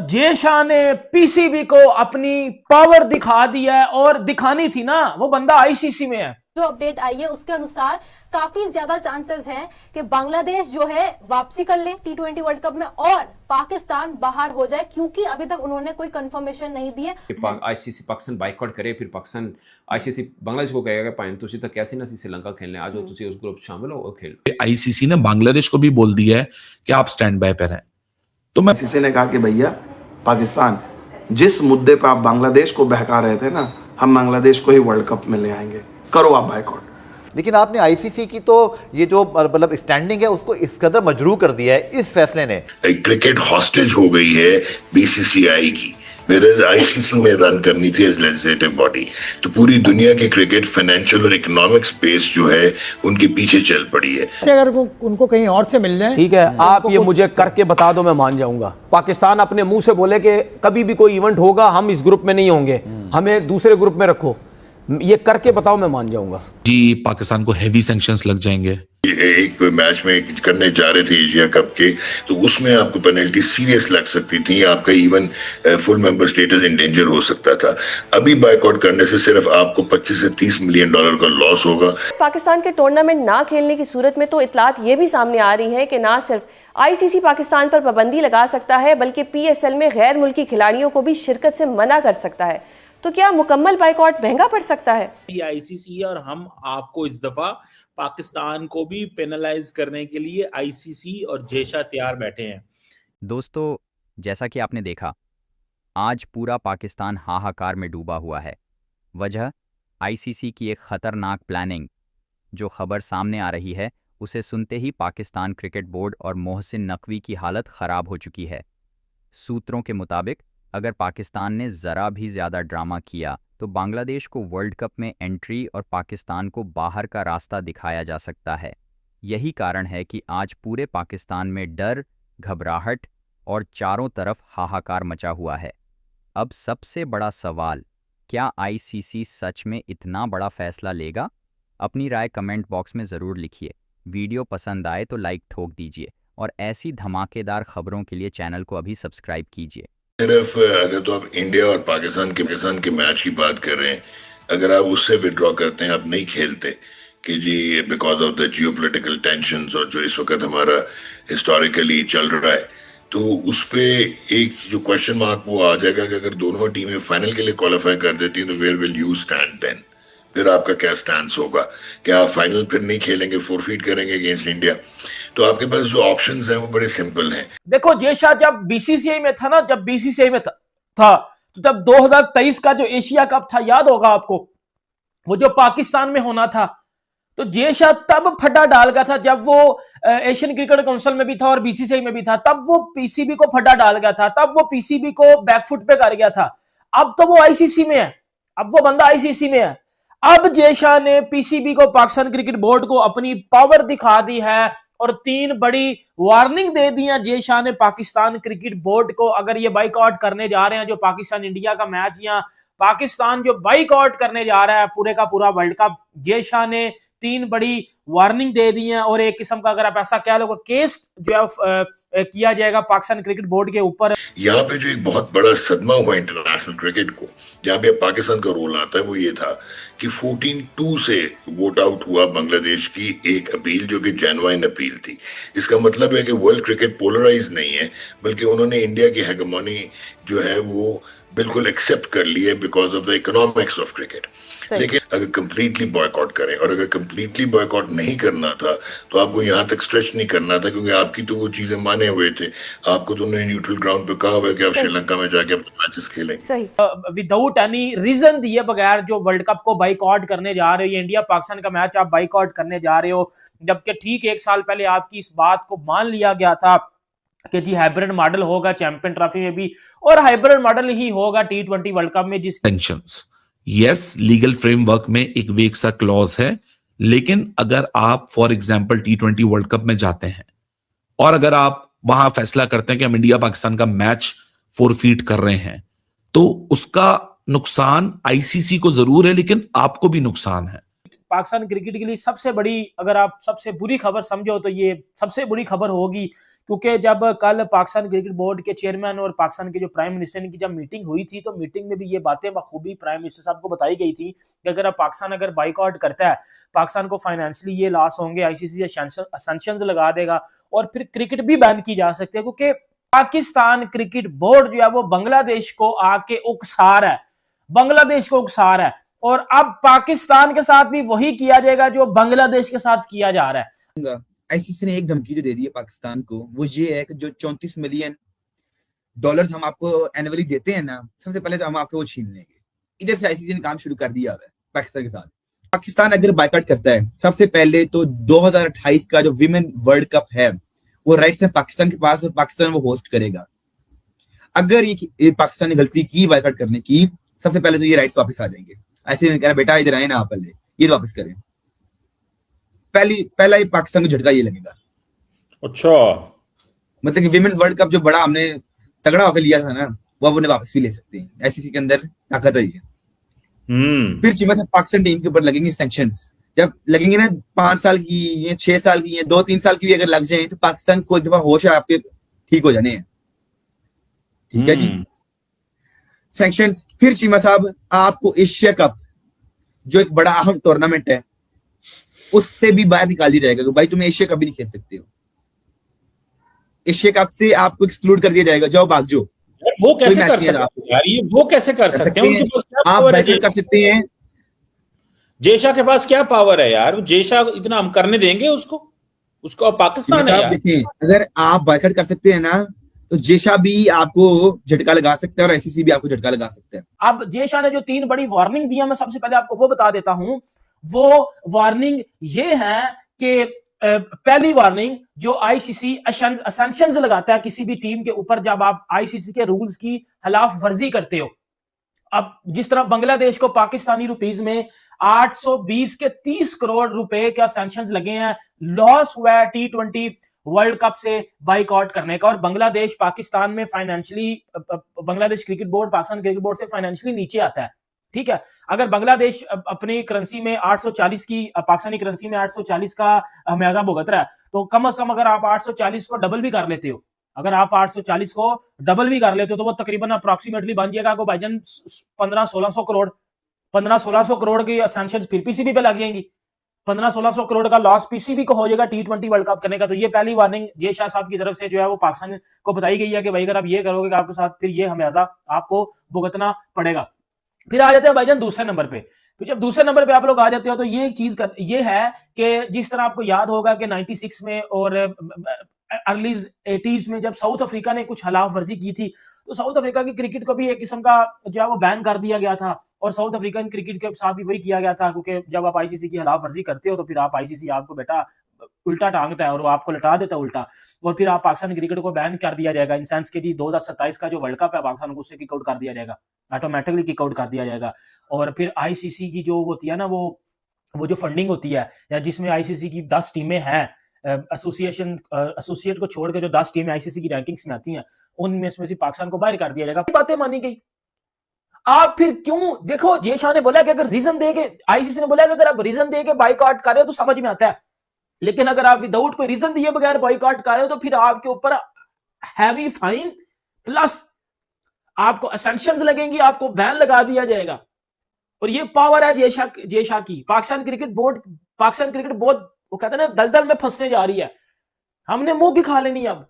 जे शाह ने पीसीबी को अपनी पावर दिखा दिया है और दिखानी थी ना, वो बंदा आईसीसी में है। जो अपडेट आई है उसके अनुसार काफी ज्यादा चांसेस हैं कि बांग्लादेश जो है वापसी कर ले T20 वर्ल्ड कप में और पाकिस्तान बाहर हो जाए, क्योंकि अभी तक उन्होंने कोई कंफर्मेशन नहीं दी है। आईसीसी पाकिस्तान बाइकआउट करे, फिर पाकिस्तान आईसीसी बांग्लादेश को कहेगा पाइन तुसी तो कैसे ना श्रीलंका खेलने आ जाओ, तुसी उस ग्रुप शामिल हो और खेलो। आईसीसी ने बांग्लादेश को भी बोल दिया है कि आप स्टैंड बाय पर हैं। तो मैं आईसीसी ने कहा कि भैया पाकिस्तान, जिस मुद्दे पर आप बांग्लादेश को बहका रहे थे ना, हम बांग्लादेश को ही वर्ल्ड कप में ले आएंगे, करो आप बाइकआउट। लेकिन आपने आईसीसी की तो ये जो मतलब स्टैंडिंग है उसको इस कदर मजरू कर दिया है इस फैसले ने। क्रिकेट हॉस्टेज हो गई है बीसीसीआई की, मेरे आईसीसी में रन करनी थी एज लेजिस्लेटिव बॉडी। तो पूरी दुनिया के क्रिकेट फाइनेंशियल और इकोनॉमिक स्पेस जो है उनके पीछे चल पड़ी है। अगर उनको कहीं और से मिल जाए, ठीक है, आप ये मुझे करके बता दो, मैं मान जाऊंगा। पाकिस्तान अपने मुंह से बोले कि कभी भी कोई इवेंट होगा हम इस ग्रुप में नहीं होंगे, हमें दूसरे ग्रुप में रखो, ये करके बताओ, मैं मान जाऊंगा। जी, पाकिस्तान को हेवी सैंक्शंस लग जाएंगे। एक मैच में करने जा रहे थे एशिया कप के, तो उसमें आपको पेनल्टी सीरियस लग सकती थी, आपका even full member status in danger हो सकता था। अभी बाइकआउट करने से सिर्फ आपको 25 से 30 मिलियन डॉलर का लॉस होगा। पाकिस्तान के टूर्नामेंट ना खेलने की सूरत में तो इतलात ये भी सामने आ रही है कि ना सिर्फ आईसीसी पाकिस्तान पर पाबंदी लगा सकता है, बल्कि पीएसएल में गैर मुल्की खिलाड़ियों को भी शिरकत से मना कर सकता है। तो क्या मुकम्मल बाइकआउट महंगा पड़ सकता है? ये आईसीसी और हम आपको इस दफा पाकिस्तान को भी पेनलाइज करने के लिए आईसीसी और जेशा तैयार बैठे हैं। दोस्तों, जैसा कि आपने देखा, आज पूरा पाकिस्तान हाहाकार में डूबा हुआ है। वजह आईसीसी की एक खतरनाक प्लानिंग। जो खबर सामने आ रही है उसे सुनते ही पाकिस्तान क्रिकेट बोर्ड और मोहसिन नकवी की हालत ख़राब हो चुकी है। सूत्रों के मुताबिक अगर पाकिस्तान ने ज़रा भी ज़्यादा ड्रामा किया तो बांग्लादेश को वर्ल्ड कप में एंट्री और पाकिस्तान को बाहर का रास्ता दिखाया जा सकता है। यही कारण है कि आज पूरे पाकिस्तान में डर, घबराहट और चारों तरफ हाहाकार मचा हुआ है। अब सबसे बड़ा सवाल, क्या आईसीसी सच में इतना बड़ा फैसला लेगा? अपनी राय कमेंट बॉक्स में ज़रूर लिखिए। वीडियो पसंद आए तो लाइक ठोक दीजिए और ऐसी धमाकेदार खबरों के लिए चैनल को अभी सब्सक्राइब कीजिए। सिर्फ अगर तो आप इंडिया और पाकिस्तान के मैच की बात कर रहे हैं, अगर आप उससे विड्रॉ करते हैं, आप नहीं खेलते कि जी because of the geopolitical tensions और जो इस वक्त हमारा हिस्टोरिकली चल रहा है, तो उस पे एक जो क्वेश्चन मार्क वो आ जाएगा कि अगर दोनों टीमें फाइनल के लिए क्वालिफाई कर देती हैं तो where will you stand then? फिर आपका क्या स्टैंड होगा? क्या आप फाइनल फिर नहीं खेलेंगे, फोरफीट करेंगे अगेंस्ट इंडिया? तो आपके पास जो ऑप्शंस हैं वो बड़े सिंपल हैं। देखो, जे शाह जब बीसीसीआई में था ना, जब बीसीसीआई में था तो जब 2023 का जो एशिया कप था, याद होगा आपको, वो जो पाकिस्तान में होना था, तो जे शाह तब फटा डाल गया था। जब वो एशियन क्रिकेट काउंसिल में भी था और बीसीसीआई में भी था, तब वो पीसीबी को फटा डाल गया था, तब वो पीसीबी को बैकफुट पे कर गया था। अब तो वो आईसीसी में है, अब वो बंदा आईसीसी में है। अब जे शाह ने पीसीबी को, पाकिस्तान क्रिकेट बोर्ड को अपनी पावर दिखा दी है और 3 बड़ी वार्निंग दे दी है जे शाह ने पाकिस्तान क्रिकेट बोर्ड को। अगर ये बाइकआउट करने जा रहे हैं जो पाकिस्तान इंडिया का मैच, या पाकिस्तान जो बाइकआउट करने जा रहा है पूरे का पूरा वर्ल्ड कप, जे शाह ने 3 बड़ी वार्निंग दे दी है और एक किस्म का अगर आप ऐसा कह लो केस जो है किया जाएगा पाकिस्तान क्रिकेट बोर्ड के ऊपर। यहाँ पे जो एक बहुत बड़ा सदमा हुआ इंटरनेशनल क्रिकेट को, जहाँ पे पाकिस्तान का रोल आता है, वो ये था कि 14-2 से वोट आउट हुआ बांग्लादेश की एक अपील, जो कि जेन्युइन अपील थी। इसका मतलब है कि वर्ल्ड क्रिकेट पोलराइज नहीं है, बल्कि उन्होंने इंडिया की हेगेमोनी जो है वो बिल्कुल एक्सेप्ट कर ली है because of the economics of cricket. लेकिन अगर कंप्लीटली बॉयकॉट करें, और अगर कंप्लीटली बॉयकॉट नहीं करना था तो आपको यहाँ तक स्ट्रेच नहीं करना था, क्योंकि आपकी तो वो चीजें माने हुए थे। आपको तो उन्होंने न्यूट्रल ग्राउंड पे कहा हुआ है कि आप श्रीलंका में जाके अपने मैचेस खेलें। विदाउट एनी रीजन दिए बगैर जो वर्ल्ड कप को बाइकआउट करने जा रहे हो, ये इंडिया पाकिस्तान का मैच आप बाइकआउट करने जा रहे हो, जबकि ठीक 1 साल पहले आपकी इस बात को मान लिया गया था कि जी हाइब्रिड मॉडल होगा चैंपियन ट्रॉफी में भी, और हाइब्रिड मॉडल ही होगा T20 वर्ल्ड कप में। जिस सैंक्शंस, यस, लीगल फ्रेमवर्क में एक वेग सा क्लॉज है, लेकिन अगर आप for example T20 world cup में जाते हैं और अगर आप वहां फैसला करते हैं कि हम इंडिया पाकिस्तान का मैच फोरफीट कर रहे हैं, तो उसका नुकसान आईसीसी को जरूर है, लेकिन आपको भी नुकसान है। पाकिस्तान क्रिकेट के लिए सबसे बड़ी, अगर आप सबसे बुरी खबर समझो तो ये सबसे बुरी खबर होगी, क्योंकि जब कल पाकिस्तान क्रिकेट बोर्ड के चेयरमैन और पाकिस्तान के जो प्राइम मिनिस्टर की जब मीटिंग हुई थी, तो मीटिंग में भी ये बातें बखूबी प्राइम मिनिस्टर साहब को बताई गई थी कि अगर पाकिस्तान अगर बाइकआउट करता है, पाकिस्तान को फाइनेंशियली ये लॉस होंगे, आईसीसी सैंक्शंस लगा देगा और फिर क्रिकेट भी बैन की जा सकती है, क्योंकि पाकिस्तान क्रिकेट बोर्ड जो है वो बांग्लादेश को आके उकसा रहा है, बांग्लादेश को उकसा रहा है। और अब पाकिस्तान के साथ भी वही किया जाएगा जो बांग्लादेश के साथ किया जा रहा है। आईसीसी ने एक धमकी जो दे दी है पाकिस्तान को, वो ये है कि जो $34 मिलियन हम आपको एनुअली देते हैं ना, सबसे पहले तो हम आपको वो छीन लेंगे। इधर से आईसीसी ने काम शुरू कर दिया है पाकिस्तान के साथ। पाकिस्तान अगर बाइकआउट करता है, सबसे पहले तो 2028 का जो विमेन वर्ल्ड कप है वो राइट्स है पाकिस्तान के पास और पाकिस्तान वो होस्ट करेगा। अगर ये पाकिस्तान ने गलती की बाइकआउट करने की, सबसे पहले तो ये राइट्स वापस आ जाएंगे। ऐसे नहीं कहना बेटा इधर आए ना आप, पहले ये वापस करें। पहला ही पाकिस्तान को झटका ये लगेगा। अच्छा, मतलब कि विमेन्स वर्ल्ड कप जो बड़ा हमने तगड़ा होकर लिया था ना, वो उन्हें वापस भी ले सकते हैं। आईसीसी के अंदर ताकत है। फिर चिमा से पाकिस्तान टीम के ऊपर लगेंगे सैंक्शंस। जब लगेंगे ना 5 साल की या 6 साल की या 2-3 साल की भी अगर लग जाए, तो पाकिस्तान को एक दफा होश है आपके ठीक हो जाने हैं। ठीक है जी, सैंक्शंस। फिर चीमा साहब आपको एशिया कप जो एक बड़ा अहम टूर्नामेंट है उससे भी बाहर निकाल दिया जाएगा कि भाई तुम एशिया कप भी नहीं खेल सकते हो। एशिया कप से आपको एक्सक्लूड कर दिया जाएगा, जाओ भाग जाओ। वो कैसे कर सकते हैं यार, ये वो कैसे कर सकते हैं? उनके पास क्या आप पावर है? बैकआउट कर सकते हैं। जेशा के पास क्या पावर है यार? जेशा इतना हम करने देंगे उसको अब पाकिस्तान है यार। देखिए, अगर आप बाइकआउट कर सकते हैं ना, तो जेशा भी आपको झटका लगा सकता है और आईसीसी भी आपको झटका लगा सकता है। अब जेशा ने जो 3 बड़ी वार्निंग दी है, मैं सबसे पहले आपको वो बता देता हूं। वो वार्निंग ये है कि पहली वार्निंग, जो आईसीसी सैंक्शंस लगाता है किसी भी टीम के ऊपर जब आप आईसीसी के रूल्स की खिलाफ वर्जी करते हो। अब जिस तरह बांग्लादेश को पाकिस्तानी रुपीस में 820 के 30 करोड़ रुपए का सैंक्शंस लगे हैं, लॉस हुआ है T20 वर्ल्ड कप से बाइकआउट करने का, और बांग्लादेश पाकिस्तान में financially, Bangladesh cricket board Pakistan cricket board से फाइनेंशियली नीचे आता है। ठीक है, अगर बांग्लादेश अपनी करेंसी में 840 की, पाकिस्तानी करेंसी में 840 का हमेशा भुगत रहा है, तो कम से कम अगर आप 840 को डबल भी कर लेते हो, अगर आप 840 को डबल भी कर लेते हो, तो वो तकरीबन अप्रॉक्सीमेटली बन जाएगा आपको भाईजान 1500-1600 करोड़। 1500-1600 करोड़ की सैंक्शंस फिर पीसीबी पे लग जाएंगी। 1500-1600 करोड़ का लॉस पीसीबी को हो जाएगा T20 वर्ल्ड कप करने का। तो ये पहली वार्निंग जे शाह साहब की तरफ से जो है वो पाकिस्तान को बताई गई है कि भाई अगर आप ये करोगे, आपके साथ फिर ये हमेशा आपको भुगतना पड़ेगा। फिर आ जाते हैं भाईजान दूसरे नंबर पे। तो जब दूसरे नंबर पे आप लोग आ जाते हो, तो ये एक चीज ये है कि जिस तरह आपको याद होगा कि 96 में और अर्ली 80s में जब साउथ अफ्रीका ने कुछ खिलाफ वर्जी की थी, तो साउथ अफ्रीका की क्रिकेट को भी एक किस्म का जो है वो बैन कर दिया गया था, और साउथ अफ्रीकन क्रिकेट के साथ भी वही किया गया था, क्योंकि जब आप आईसीसी की खिलाफ वर्जी करते हो तो फिर आप आईसीसी आपको बेटा उल्टा टांगता है और वो आपको लटा देता है उल्टा, और फिर आप पाकिस्तान क्रिकेट को बैन कर दिया जाएगा। इन सेंस के जी 2027 का जो वर्ल्ड कप है पाकिस्तान को, उससे किक आउट कर दिया जाएगा, ऑटोमेटिकली किक आउट कर दिया जाएगा। और फिर आईसीसी की जो होती है ना, वो जो फंडिंग होती है, या जिसमें आईसीसी की 10 टीमें हैं, एसोसिएट को छोड़ के जो 10 टीमें आईसीसी की रैंकिंग्स में आती हैं, उनमें से पाकिस्तान को बाहर कर दिया जाएगा। बातें मानी गई। आप फिर क्यों, देखो जे शाह ने बोला कि अगर रीजन दे के, आईसीसी ने बोला कि अगर आप रीजन दे के बाइकआउट कर रहे हो तो समझ में आता है, लेकिन अगर आप विदाउट कोई रीजन दिए बगैर बाइकआउट कर रहे हो तो फिर आपके ऊपर हैवी फाइन प्लस आपको सैंक्शंस लगेंगी, आपको बैन लगा दिया जाएगा। और ये पावर है जे शाह की। पाकिस्तान क्रिकेट बोर्ड वो कहते हैं ना दलदल में फंसने जा रही है, हमने मुंह की खा लेनी अब।